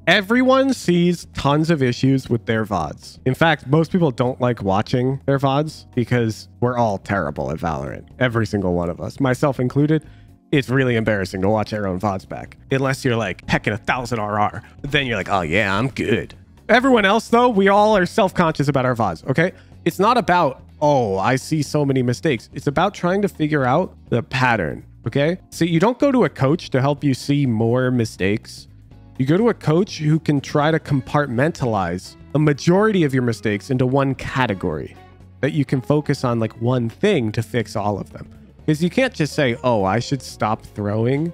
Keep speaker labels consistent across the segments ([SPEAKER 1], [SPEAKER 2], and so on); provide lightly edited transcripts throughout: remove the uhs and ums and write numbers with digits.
[SPEAKER 1] Everyone sees tons of issues with their VODs. In fact, most people don't like watching their VODs because we're all terrible at Valorant. Every single one of us, myself included. It's really embarrassing to watch our own VODs back. Unless you're like hecking 1,000 RR. Then you're like, oh yeah, I'm good. Everyone else though, we all are self-conscious about our VODs, okay? It's not about, oh, I see so many mistakes. It's about trying to figure out the pattern, okay? So you don't go to a coach to help you see more mistakes. You go to a coach who can try to compartmentalize a majority of your mistakes into one category that you can focus on like one thing to fix all of them. Because you can't just say, oh, I should stop throwing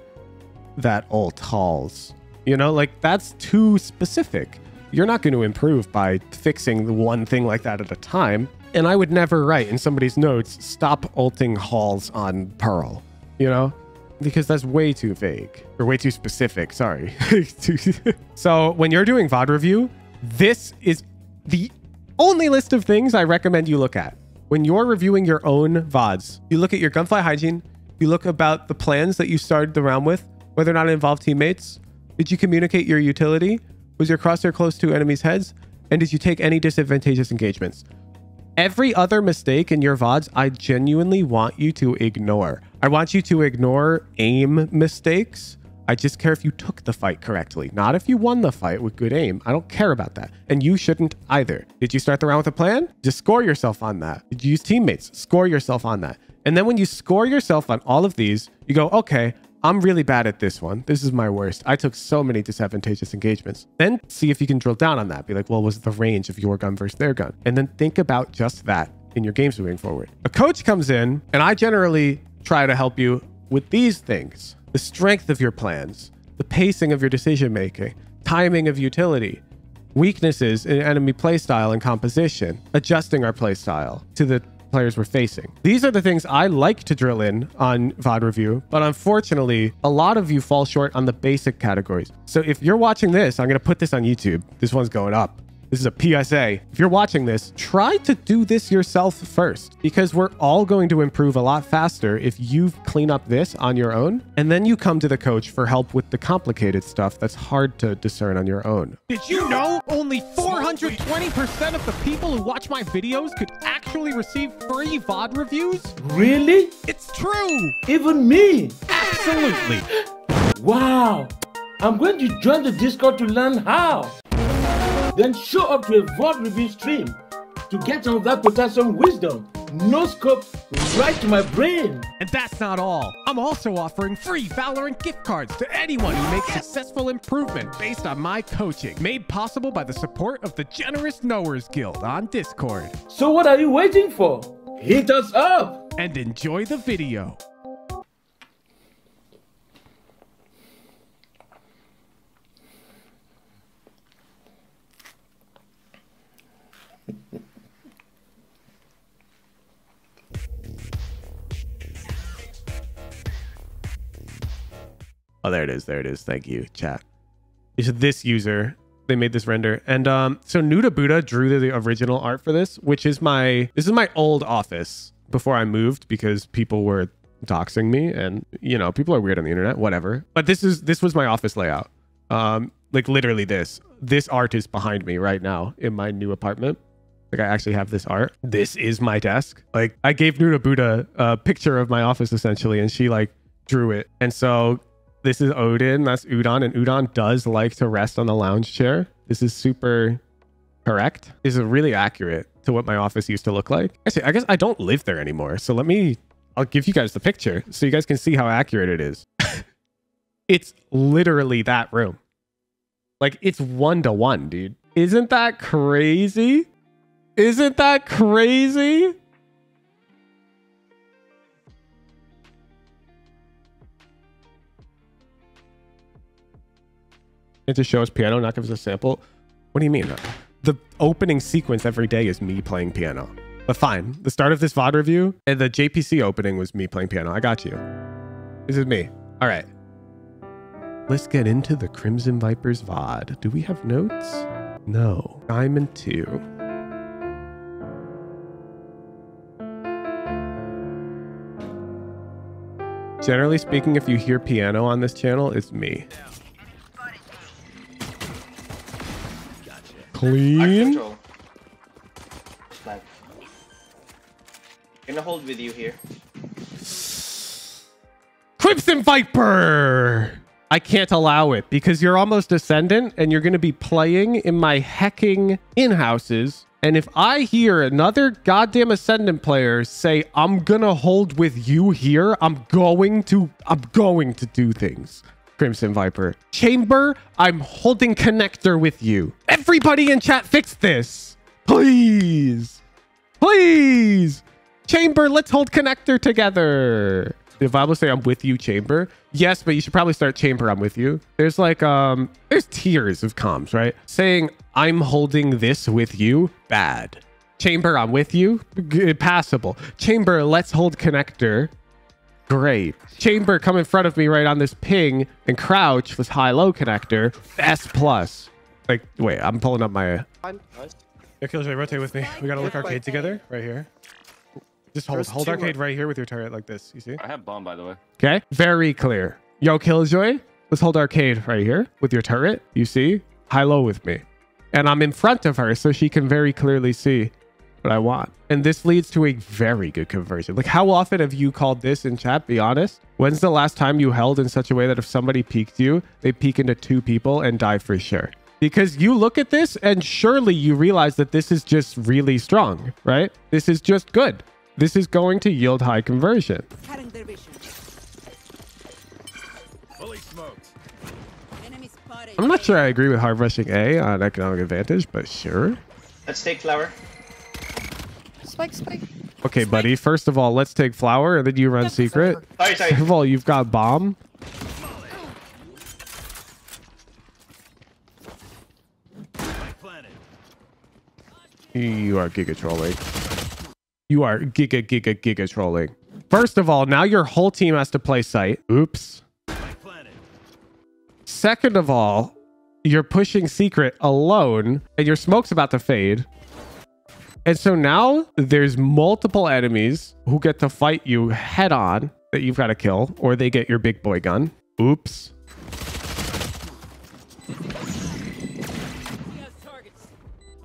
[SPEAKER 1] that ult halls. You know, like that's too specific. You're not going to improve by fixing the one thing like that at a time. And I would never write in somebody's notes, stop ulting halls on Pearl, you know? Because that's way too vague or way too specific. Sorry. So when you're doing VOD review, this is the only list of things I recommend you look at. When you're reviewing your own VODs, you look at your gunfly hygiene. You look about the plans that you started the round with, whether or not it involved teammates. Did you communicate your utility? Was your crosshair close to enemies' heads? And did you take any disadvantageous engagements? Every other mistake in your VODs, I genuinely want you to ignore. I want you to ignore aim mistakes. I just care if you took the fight correctly, not if you won the fight with good aim. I don't care about that. And you shouldn't either. Did you start the round with a plan? Just score yourself on that. Did you use teammates? Score yourself on that. And then when you score yourself on all of these, you go, okay, I'm really bad at this one. This is my worst. I took so many disadvantageous engagements. Then see if you can drill down on that. Be like, well, what's the range of your gun versus their gun? And then think about just that in your games moving forward. A coach comes in, and I generally try to help you with these things: the strength of your plans, the pacing of your decision-making, timing of utility, weaknesses in enemy playstyle and composition, adjusting our playstyle to the players we're facing. These are the things I like to drill in on VOD review, but unfortunately, a lot of you fall short on the basic categories. So if you're watching this, I'm going to put this on YouTube. This one's going up. This is a PSA. If you're watching this, try to do this yourself first, because we're all going to improve a lot faster if you clean up this on your own, and then you come to the coach for help with the complicated stuff that's hard to discern on your own.
[SPEAKER 2] Did you know only 420% of the people who watch my videos could actually receive free VOD reviews?
[SPEAKER 3] Really?
[SPEAKER 2] It's true!
[SPEAKER 3] Even me?
[SPEAKER 2] Absolutely!
[SPEAKER 3] Wow! I'm going to join the Discord to learn how. Then show up to a VOD review stream to get some of that potassium wisdom. No scope, right to my brain.
[SPEAKER 2] And that's not all. I'm also offering free Valorant gift cards to anyone who makes successful improvement based on my coaching, made possible by the support of the Generous Knowers Guild on Discord.
[SPEAKER 3] So what are you waiting for? Hit us up!
[SPEAKER 2] And enjoy the video.
[SPEAKER 1] Oh, there it is. There it is. Thank you, chat. It's this user. They made this render. And so Nuda Buddha drew the original art for this, which is this is my old office before I moved because people were doxing me, and you know, people are weird on the internet, whatever. But this was my office layout. Like literally this art is behind me right now in my new apartment. Like I actually have this art. This is my desk. Like I gave Nuda Buddha a picture of my office essentially, and she like drew it. And so this is Odin, that's Udon, and Udon does like to rest on the lounge chair. This is super correct. This is really accurate to what my office used to look like. Actually, I guess I don't live there anymore. So I'll give you guys the picture so you guys can see how accurate it is. It's literally that room. Like it's 1-to-1, dude. Isn't that crazy? Isn't that crazy? And to show us piano, not give us a sample. What do you mean? The opening sequence every day is me playing piano. But fine, the start of this VOD review and the JPC opening was me playing piano. I got you. This is me. All right. Let's get into the Crimson Vipers VOD. Do we have notes? No. Diamond 2. Generally speaking, if you hear piano on this channel, it's me. Clean.
[SPEAKER 4] Control. Snipe. Gonna hold with you here.
[SPEAKER 1] Crimson Viper. I can't allow it because you're almost Ascendant and you're going to be playing in my hecking in-houses. And if I hear another goddamn Ascendant player say, I'm going to hold with you here, I'm going to do things. Crimson Viper. Chamber, I'm holding connector with you. Everybody in chat fix this. Please. Please. Chamber, let's hold connector together. If I will say I'm with you, Chamber, yes, but you should probably start Chamber, I'm with you. There's like, there's tiers of comms, right? Saying I'm holding this with you, bad. Chamber, I'm with you, passable. Chamber, let's hold connector, great. Chamber, come in front of me right on this ping and crouch with high-low connector, S+. Like, wait, I'm pulling up my... Yeah, Killjoy, rotate with me. We gotta look arcade together, right here. Just hold arcade right here with your turret like this. You see?
[SPEAKER 5] I have bomb, by the way.
[SPEAKER 1] Okay. Very clear. Yo, Killjoy, let's hold arcade right here with your turret. You see? High-low with me. And I'm in front of her so she can very clearly see what I want. And this leads to a very good conversion. Like, how often have you called this in chat? Be honest. When's the last time you held in such a way that if somebody peeked you, they peek into 2 people and die for sure? Because you look at this and surely you realize that this is just really strong, right? This is just good. This is going to yield high conversion. I'm not sure I agree with hard rushing A on economic advantage, but sure.
[SPEAKER 4] Let's take flower.
[SPEAKER 6] Spike.
[SPEAKER 1] Okay, buddy. First of all, let's take flower, and then you run secret.
[SPEAKER 4] Sorry.
[SPEAKER 1] Second of all, you've got bomb. You are giga trolling. You are giga trolling. First of all, now your whole team has to play site. Oops. Second of all, you're pushing secret alone and your smoke's about to fade. And so now there's multiple enemies who get to fight you head on that you've got to kill, or they get your big boy gun. Oops.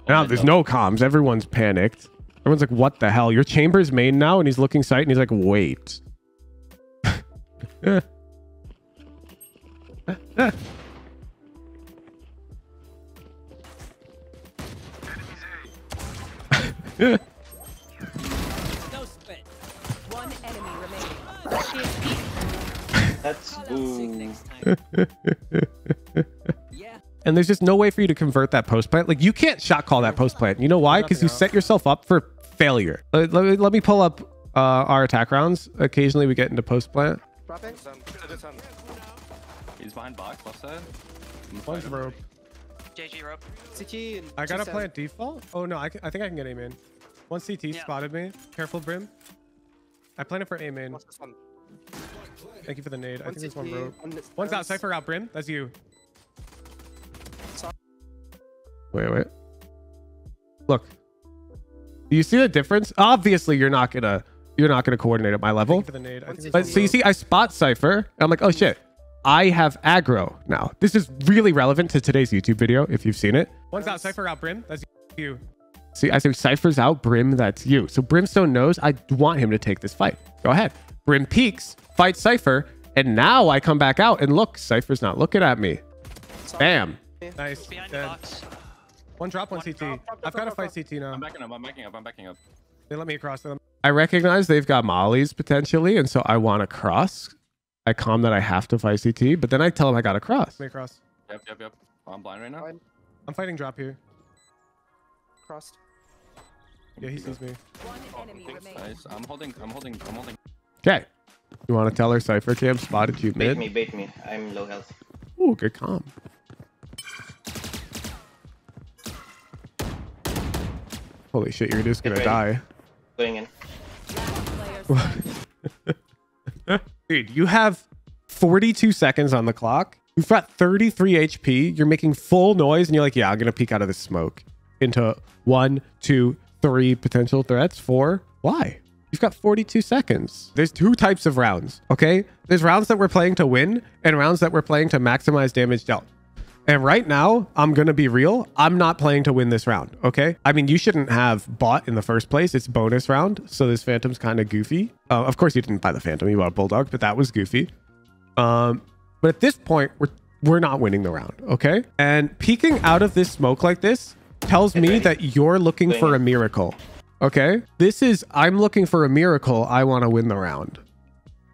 [SPEAKER 1] Now there's no comms. Everyone's panicked. Everyone's like, what the hell? Your Chamber's main now, and he's looking sight, and he's like, wait.
[SPEAKER 6] One enemy remaining.
[SPEAKER 4] That's ooh.
[SPEAKER 1] And there's just no way for you to convert that post plant. Like, you can't shot call that post plant. You know why? Because you set yourself up for failure. Let me pull up our attack rounds. Occasionally we get into post plant.
[SPEAKER 5] He's behind box, left side.
[SPEAKER 1] One's rope.
[SPEAKER 7] JG rope.
[SPEAKER 6] CT.
[SPEAKER 1] I gotta plant default. Oh no, I think I can get A main. One CT spotted me. Careful, Brim. I planted for A main. Thank you for the nade. I think there's one rope. One's out. Cypher out, Brim. That's you. Wait. Look. Do you see the difference? Obviously, you're not gonna coordinate at my level. But so you see, I spot Cypher. I'm like, oh shit. I have aggro now. This is really relevant to today's YouTube video, if you've seen it. One's out. Cypher out, Brim. That's you. See, I say Cypher's out, Brim, that's you. So Brimstone knows I want him to take this fight. Go ahead. Brim peeks, fights Cypher, and now I come back out and look, Cypher's not looking at me. Bam. Nice.
[SPEAKER 7] Behind the box.
[SPEAKER 1] One drop, one CT. I've got to fight CT now.
[SPEAKER 5] I'm backing up.
[SPEAKER 1] They let me across them. I recognize they've got mollies potentially, and so I want to cross. I calm that I have to fight CT, but then I tell him I got to cross. Let me cross.
[SPEAKER 5] Yep. Oh, I'm blind right now.
[SPEAKER 1] I'm fighting drop here.
[SPEAKER 6] Crossed.
[SPEAKER 1] Yeah, he sees me.
[SPEAKER 6] One enemy remaining.
[SPEAKER 5] Nice. I'm holding.
[SPEAKER 1] Okay. You want to tell her Cypher Cam spotted you mid?
[SPEAKER 4] Bait me. I'm low health.
[SPEAKER 1] Ooh, good calm. Holy shit, you're just gonna die.
[SPEAKER 4] Going in.
[SPEAKER 1] Dude, you have 42 seconds on the clock. You've got 33 HP. You're making full noise, and you're like, yeah, I'm gonna peek out of the smoke into 1, 2, 3 potential threats. 4. Why? You've got 42 seconds. There's 2 types of rounds, okay? There's rounds that we're playing to win and rounds that we're playing to maximize damage dealt. And right now, I'm going to be real. I'm not playing to win this round, okay? I mean, you shouldn't have bought in the first place. It's bonus round, so this Phantom's kind of goofy. Of course, you didn't buy the Phantom. You bought a Bulldog, but that was goofy. But at this point, we're not winning the round, okay? And peeking out of this smoke like this tells me that you're looking for a miracle, okay? I'm looking for a miracle. I want to win the round.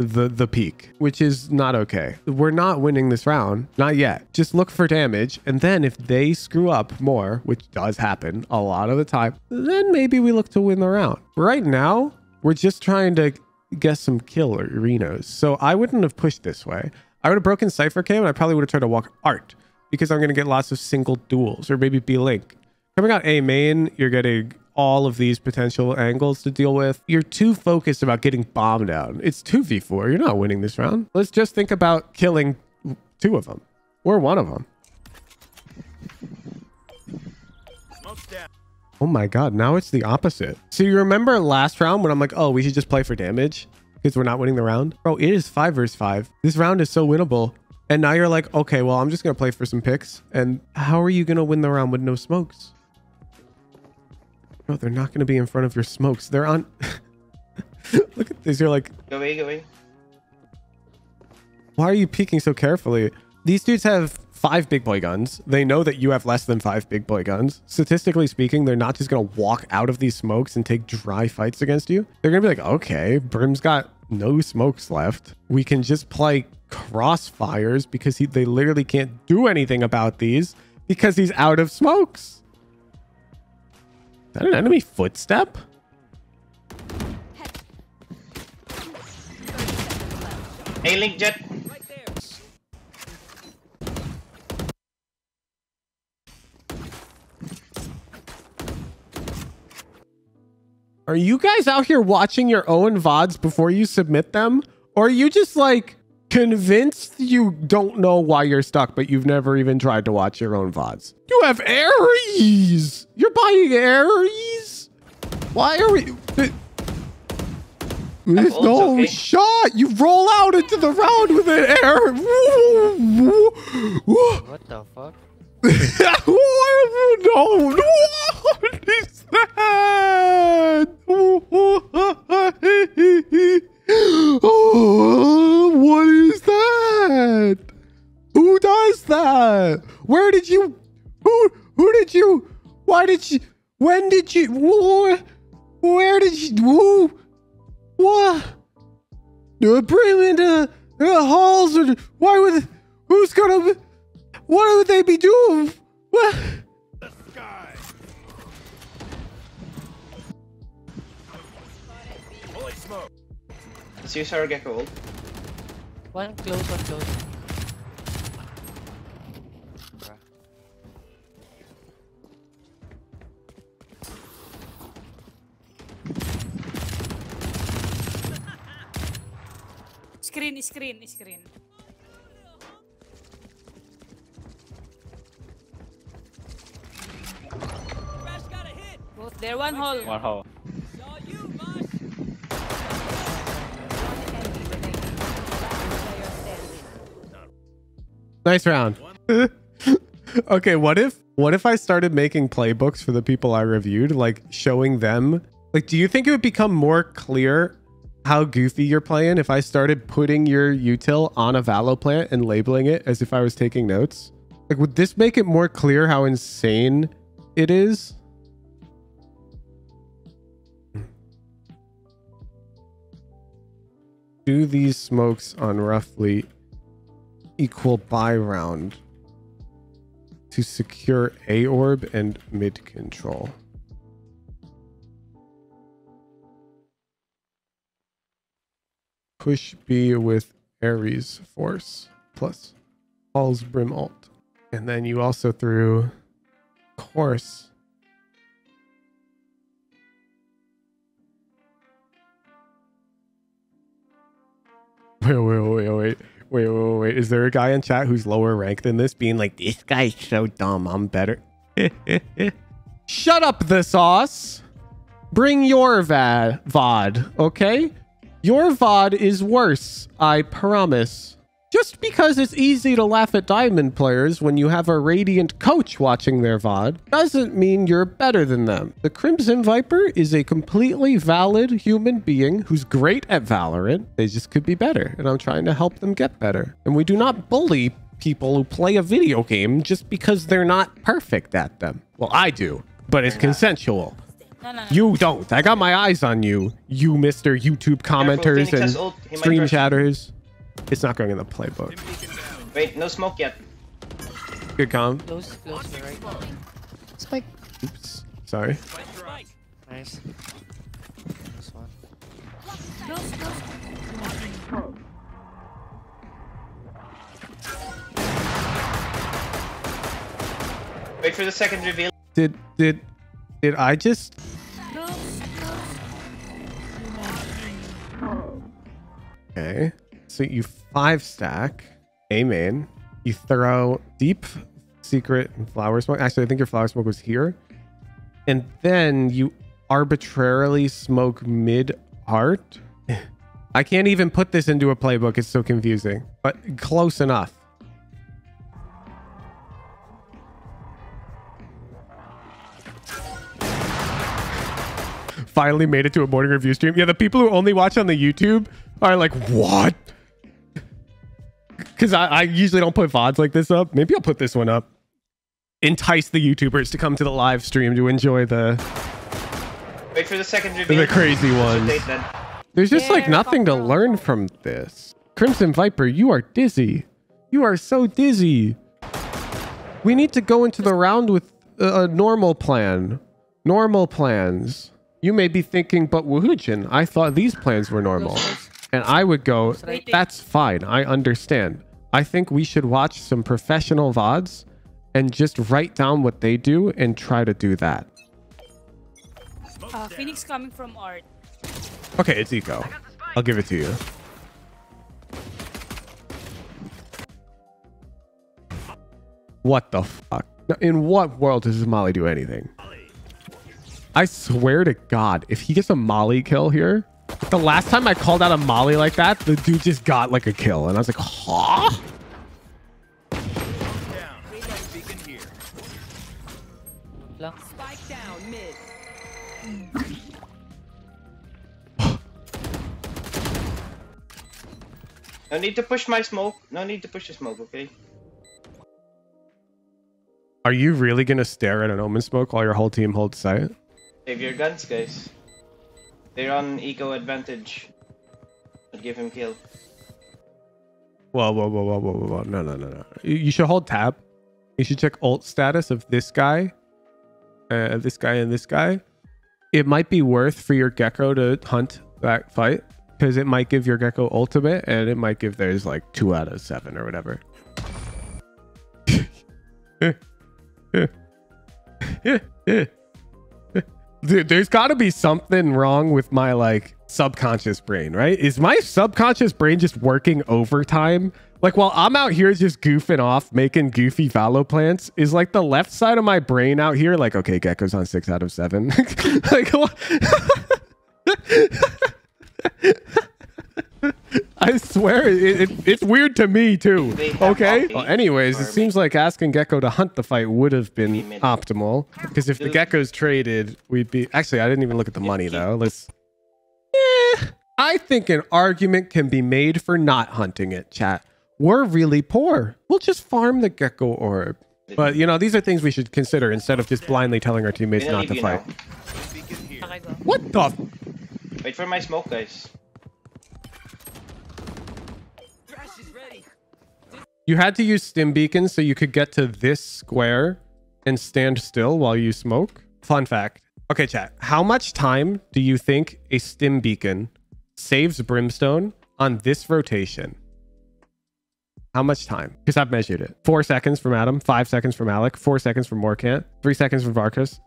[SPEAKER 1] The peak, which is not okay. We're not winning this round, not yet. Just look for damage, and then if they screw up more, which does happen a lot of the time, then maybe we look to win the round. Right now, we're just trying to get some kill or arenas. So I wouldn't have pushed this way. I would have broken Cypher Cam, and I probably would have tried to walk Art, because I'm going to get lots of single duels, or maybe B-Link. Coming out A main, you're getting all of these potential angles to deal with. You're too focused about getting bombed down. It's 2v4. You're not winning this round. Let's just think about killing 2 of them or 1 of them. Oh my God. Now it's the opposite. So you remember last round when I'm like, oh, we should just play for damage because we're not winning the round? Bro, it is 5 versus 5. This round is so winnable. And now you're like, okay, well, I'm just going to play for some picks. And how are you going to win the round with no smokes? Bro, they're not going to be in front of your smokes. They're on. Look at this. You're like,
[SPEAKER 4] Go away, go away.
[SPEAKER 1] Why are you peeking so carefully? These dudes have 5 big boy guns. They know that you have less than 5 big boy guns. Statistically speaking, they're not just going to walk out of these smokes and take dry fights against you. They're going to be like, okay, Brim's got no smokes left. We can just play crossfires because they literally can't do anything about these because he's out of smokes. Is that an enemy footstep?
[SPEAKER 4] A-Link jet.
[SPEAKER 1] Are you guys out here watching your own VODs before you submit them? Or are you just like convinced you don't know why you're stuck, but you've never even tried to watch your own VODs? You have Aries! You're buying Aries? Why are we... There's no
[SPEAKER 4] okay.
[SPEAKER 1] shot! You roll out into the round with an air...
[SPEAKER 7] What the fuck?
[SPEAKER 1] No, what is that? Oh, what is that? Who does that? Where did you? Who did you? Why did you? When did you? Where did you? Who? What? Bring into the halls? Or why would? Who's gonna? What would they be doing? What? The sky.
[SPEAKER 4] Holy smoke. Let's use our gecko ult.
[SPEAKER 7] One close, one close.
[SPEAKER 8] Screen. Both there, one hole.
[SPEAKER 5] One hole.
[SPEAKER 1] Nice round. Okay, what if I started making playbooks for the people I reviewed, like showing them, like, do you think it would become more clear how goofy you're playing if I started putting your util on a Valo plant and labeling it as if I was taking notes? Like, would this make it more clear how insane it is? Do these smokes on roughly equal buy round to secure A orb and mid control? Push B with Ares force plus Paul's Brim ult. And then you also threw course. Wait. Is there a guy in chat who's lower ranked than this being like, this guy's so dumb, I'm better? Shut up, the sauce. Bring your VOD, okay? Your VOD is worse, I promise. Just because it's easy to laugh at Diamond players when you have a Radiant coach watching their VOD doesn't mean you're better than them. The Crimson Viper is a completely valid human being who's great at Valorant. They just could be better, and I'm trying to help them get better. And we do not bully people who play a video game just because they're not perfect at them. Well, I do, but it's consensual.
[SPEAKER 8] No.
[SPEAKER 1] You don't. I got my eyes on you, you Mr. YouTube commenters and stream chatters. It's not going in the playbook.
[SPEAKER 4] Wait, no smoke yet.
[SPEAKER 1] Good com.
[SPEAKER 7] Close to right.
[SPEAKER 6] Spike.
[SPEAKER 1] Oops. Sorry.
[SPEAKER 7] Nice. This one.
[SPEAKER 4] Wait for the second reveal.
[SPEAKER 1] Did I just... Okay. So you 5-stack A main. You throw deep, secret, and flower smoke. Actually, I think your flower smoke was here. And then you arbitrarily smoke mid-heart. I can't even put this into a playbook. It's so confusing. But close enough. Finally made it to a morning review stream. Yeah, the people who only watch on the YouTube are like, what? Because I usually don't put VODs like this up. Maybe I'll put this one up. Entice the YouTubers to come to the live stream to enjoy the...
[SPEAKER 4] Wait for the second reveal.
[SPEAKER 1] The crazy ones. There's just like nothing to learn from this. Crimson Viper, you are dizzy. You are so dizzy. We need to go into the round with a normal plan. Normal plans. You may be thinking, but Woohoojin, I thought these plans were normal. And I would go, that's fine. I understand. I think we should watch some professional VODs and just write down what they do and try to do that.
[SPEAKER 8] Phoenix coming from art.
[SPEAKER 1] Okay, it's Eco. I'll give it to you. What the fuck? Now, in what world does this Molly do anything? I swear to God, if he gets a Molly kill here, the last time I called out a Molly like that, the dude just got like a kill. And I was like, huh?
[SPEAKER 8] Spike down mid.
[SPEAKER 4] No need to push my smoke. No need to push the smoke, okay?
[SPEAKER 1] Are you really going to stare at an Omen smoke while your whole team holds sight?
[SPEAKER 4] Save your guns, guys. They're on eco advantage. I'll give him kill.
[SPEAKER 1] Whoa. No. You should hold tab. You should check ult status of this guy, and this guy. It might be worth for your Gecko to hunt that fight, because it might give your Gecko ultimate, and it might give theirs like 2 out of 7 or whatever. Dude, there's got to be something wrong with my like subconscious brain, right? Is my subconscious brain just working overtime? Like while I'm out here just goofing off, making goofy Valo plants, is like the left side of my brain out here like, okay, Gecko's on 6 out of 7. Like, what? I swear it's weird to me too. Okay. Well, anyways, it seems like asking Gecko to hunt the fight would have been optimal, because if the Gecko's traded, we'd be... Actually, I didn't even look at the money though. Let's... I think an argument can be made for not hunting it, chat. We're really poor. We'll just farm the Gecko orb. But you know, these are things we should consider instead of just blindly telling our teammates not to fight. What the...
[SPEAKER 4] Wait for my smoke, guys.
[SPEAKER 1] You had to use stim beacons so you could get to this square and stand still while you smoke. Fun fact. Okay, chat. How much time do you think a stim beacon saves Brimstone on this rotation? How much time? Because I've measured it. 4 seconds from Adam, 5 seconds from Alec, 4 seconds from Morkant, 3 seconds from Varkas.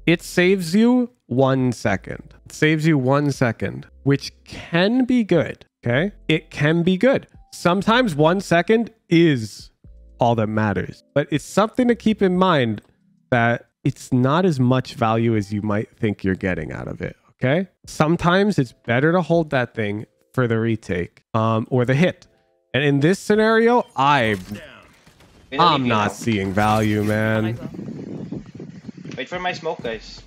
[SPEAKER 1] It saves you 1 second. It saves you 1 second, which can be good. Okay? It can be good. Sometimes 1 second is all that matters, but it's something to keep in mind that it's not as much value as you might think you're getting out of it. Okay. Sometimes it's better to hold that thing for the retake, or the hit. And in this scenario, I'm
[SPEAKER 4] We don't need you
[SPEAKER 1] not
[SPEAKER 4] now.
[SPEAKER 1] seeing value, man.
[SPEAKER 4] Wait for my smoke, guys.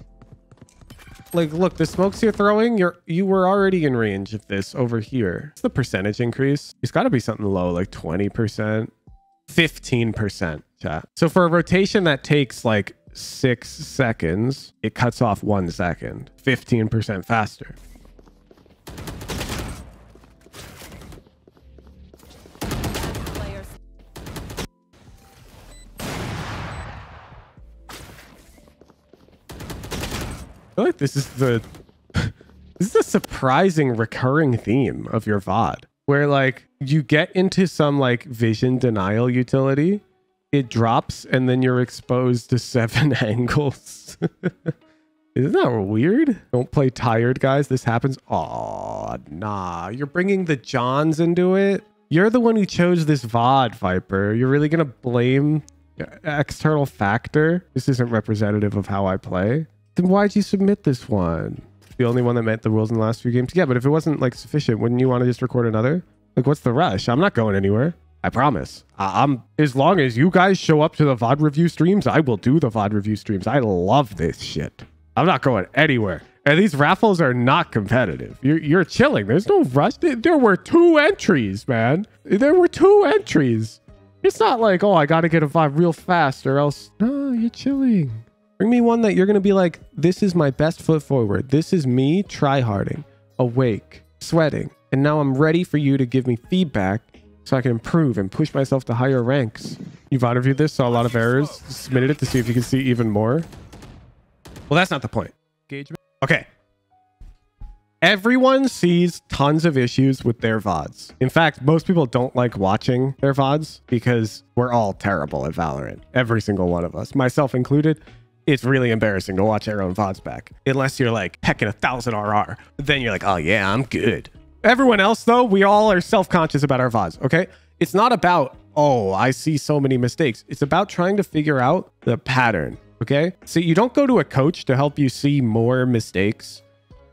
[SPEAKER 1] Like, look, the smokes you're throwing, you were already in range of this over here. What's the percentage increase? It's got to be something low, like 20%, 15%, chat. So for a rotation that takes like 6 seconds, it cuts off 1 second, 15% faster.
[SPEAKER 6] Players.
[SPEAKER 1] I feel like this is the this is a surprising recurring theme of your VOD, where like you get into some like vision denial utility, it drops, and then you're exposed to 7 angles. Isn't that weird? Don't play tired, guys. This happens. Oh, nah. You're bringing the Johns into it. You're the one who chose this VOD, Viper. You're really gonna blame external factor? This isn't representative of how I play. Then why'd you submit this one? The only one that met the rules in the last few games? Yeah, but if it wasn't like sufficient, wouldn't you want to just record another? Like, what's the rush? I'm not going anywhere. I promise. I'm as long as you guys show up to the VOD review streams, I will do the VOD review streams. I love this shit. I'm not going anywhere. And these raffles are not competitive. You're chilling. There's no rush. There were 2 entries, man. There were 2 entries. It's not like, oh, I got to get a VOD real fast or else. No, you're chilling. Bring me one that you're going to be like, this is my best foot forward. This is me tryharding, awake, sweating. And now I'm ready for you to give me feedback so I can improve and push myself to higher ranks. You've VOD reviewed this, saw a lot of errors, submitted it to see if you can see even more. Well, that's not the point. Engagement. Okay. Everyone sees tons of issues with their VODs. In fact, most people don't like watching their VODs because we're all terrible at Valorant. Every single one of us, myself included. It's really embarrassing to watch our own VODs back. Unless you're like hecking 1,000 RR. Then you're like, oh yeah, I'm good. Everyone else though, we all are self-conscious about our VODs, okay? It's not about, oh, I see so many mistakes. It's about trying to figure out the pattern, okay? So you don't go to a coach to help you see more mistakes.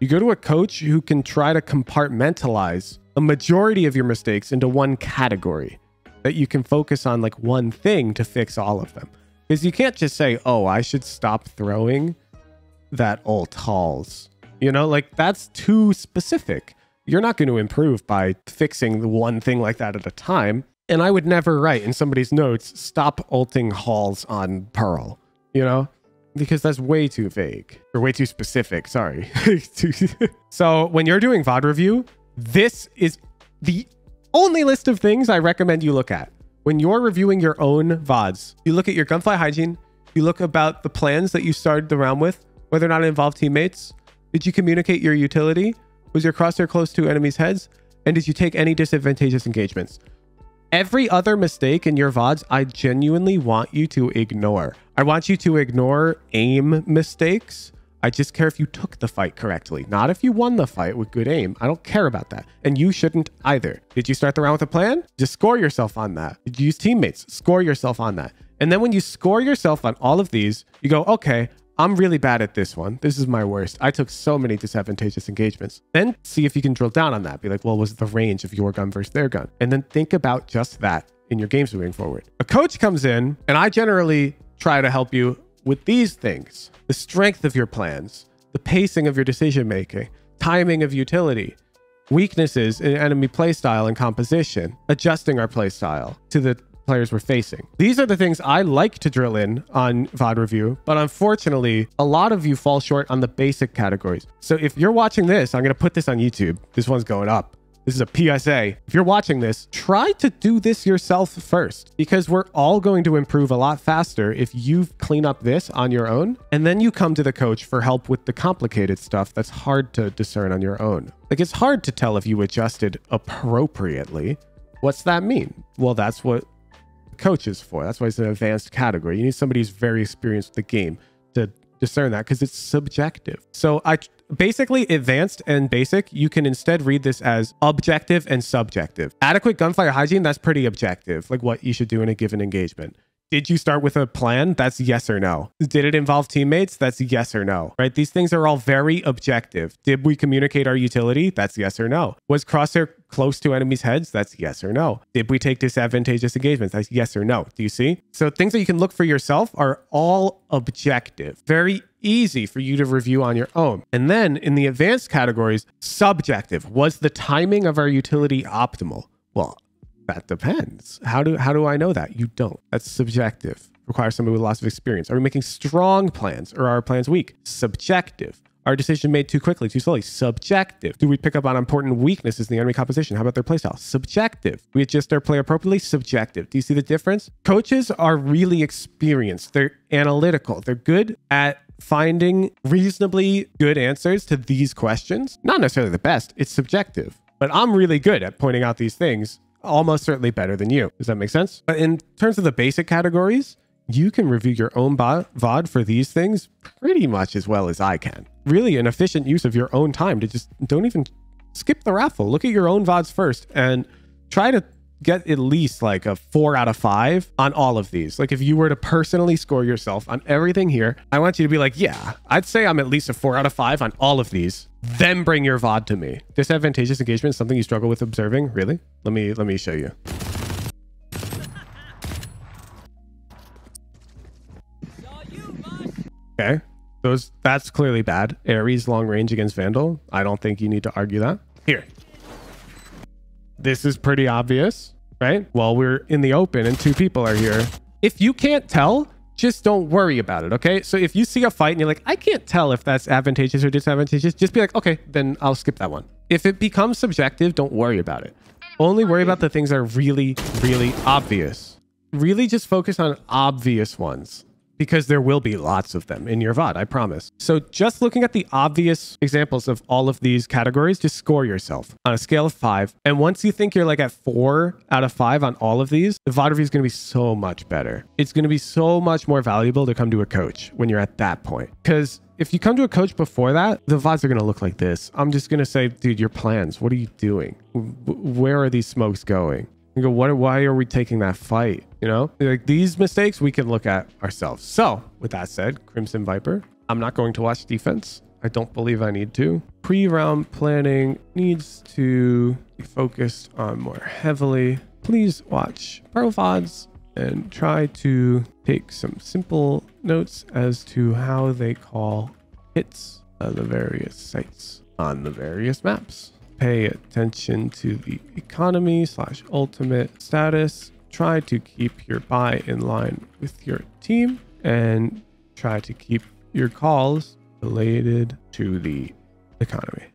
[SPEAKER 1] You go to a coach who can try to compartmentalize a majority of your mistakes into one category that you can focus on like one thing to fix all of them. Because you can't just say, oh, I should stop throwing that ult halls. You know, like that's too specific. You're not going to improve by fixing one thing like that at a time. And I would never write in somebody's notes, stop ulting halls on Pearl, you know, because that's way too vague or way too specific. Sorry. So when you're doing VOD review, this is the only list of things I recommend you look at. When you're reviewing your own VODs, you look at your gunfire hygiene, you look about the plans that you started the round with, whether or not it involved teammates. Did you communicate your utility? Was your crosshair close to enemies' heads? And did you take any disadvantageous engagements? Every other mistake in your VODs, I genuinely want you to ignore. I want you to ignore aim mistakes. I just care if you took the fight correctly, not if you won the fight with good aim. I don't care about that. And you shouldn't either. Did you start the round with a plan? Just score yourself on that. Did you use teammates? Score yourself on that. And then when you score yourself on all of these, you go, okay, I'm really bad at this one. This is my worst. I took so many disadvantageous engagements. Then see if you can drill down on that. Be like, well, what's the range of your gun versus their gun? And then think about just that in your games moving forward. A coach comes in, and I generally try to help you with these things: the strength of your plans, the pacing of your decision making, timing of utility, weaknesses in enemy playstyle and composition, adjusting our playstyle to the players we're facing. These are the things I like to drill in on VOD review, but unfortunately, a lot of you fall short on the basic categories. So if you're watching this, I'm going to put this on YouTube. This one's going up. This is a PSA. If you're watching this, try to do this yourself first, because we're all going to improve a lot faster if you clean up this on your own, and then you come to the coach for help with the complicated stuff that's hard to discern on your own. Like, it's hard to tell if you adjusted appropriately. What's that mean? Well, that's what the coach is for. That's why it's an advanced category. You need somebody who's very experienced with the game to discern that, because it's subjective. So basically, advanced and basic, you can instead read this as objective and subjective. Adequate gunfire hygiene, that's pretty objective, like what you should do in a given engagement. Did you start with a plan? That's yes or no. Did it involve teammates? That's yes or no, right? These things are all very objective. Did we communicate our utility? That's yes or no. Was crosshair close to enemies' heads? That's yes or no. Did we take disadvantageous engagements? That's yes or no. Do you see? So things that you can look for yourself are all objective. Very easy for you to review on your own. And then in the advanced categories, subjective. Was the timing of our utility optimal? Well, that depends. How do I know that? You don't. That's subjective. Requires somebody with lots of experience. Are we making strong plans or are our plans weak? Subjective. Our decision made too quickly, too slowly? Subjective. Do we pick up on important weaknesses in the enemy composition? How about their playstyle? Subjective. Do we adjust our play appropriately? Subjective. Do you see the difference? Coaches are really experienced. They're analytical. They're good at finding reasonably good answers to these questions. Not necessarily the best. It's subjective. But I'm really good at pointing out these things, almost certainly better than you. Does that make sense? But in terms of the basic categories, you can review your own VOD for these things pretty much as well as I can. Really an efficient use of your own time to just don't even skip the raffle. Look at your own VODs first and try to get at least like a 4 out of 5 on all of these. Like if you were to personally score yourself on everything here, I want you to be like, yeah, I'd say I'm at least a 4 out of 5 on all of these. Then bring your VOD to me. Disadvantageous engagement is something you struggle with observing. Really? Let me show you. Okay. That's clearly bad. Ares long range against Vandal. I don't think you need to argue that. Here. This is pretty obvious, right? Well, we're in the open and 2 people are here. If you can't tell, just don't worry about it, okay? So if you see a fight and you're like, I can't tell if that's advantageous or disadvantageous, just be like, okay, then I'll skip that one. If it becomes subjective, don't worry about it. Only worry about the things that are really, really obvious. Really just focus on obvious ones, because there will be lots of them in your VOD, I promise. So just looking at the obvious examples of all of these categories, just score yourself on a scale of 5. And once you think you're like at 4 out of 5 on all of these, the VOD review is going to be so much better. It's going to be so much more valuable to come to a coach when you're at that point. Because if you come to a coach before that, the VODs are going to look like this. I'm just going to say, dude, your plans, what are you doing? Where are these smokes going? You go, why are we taking that fight? You know, like these mistakes we can look at ourselves. So with that said, Crimson Viper, I'm not going to watch defense. I don't believe I need to. Pre-round planning needs to be focused on more heavily. Please watch pro VODs and try to take some simple notes as to how they call hits on the various sites on the various maps. Pay attention to the economy/ultimate status. Try to keep your buy in line with your team and try to keep your calls related to the economy.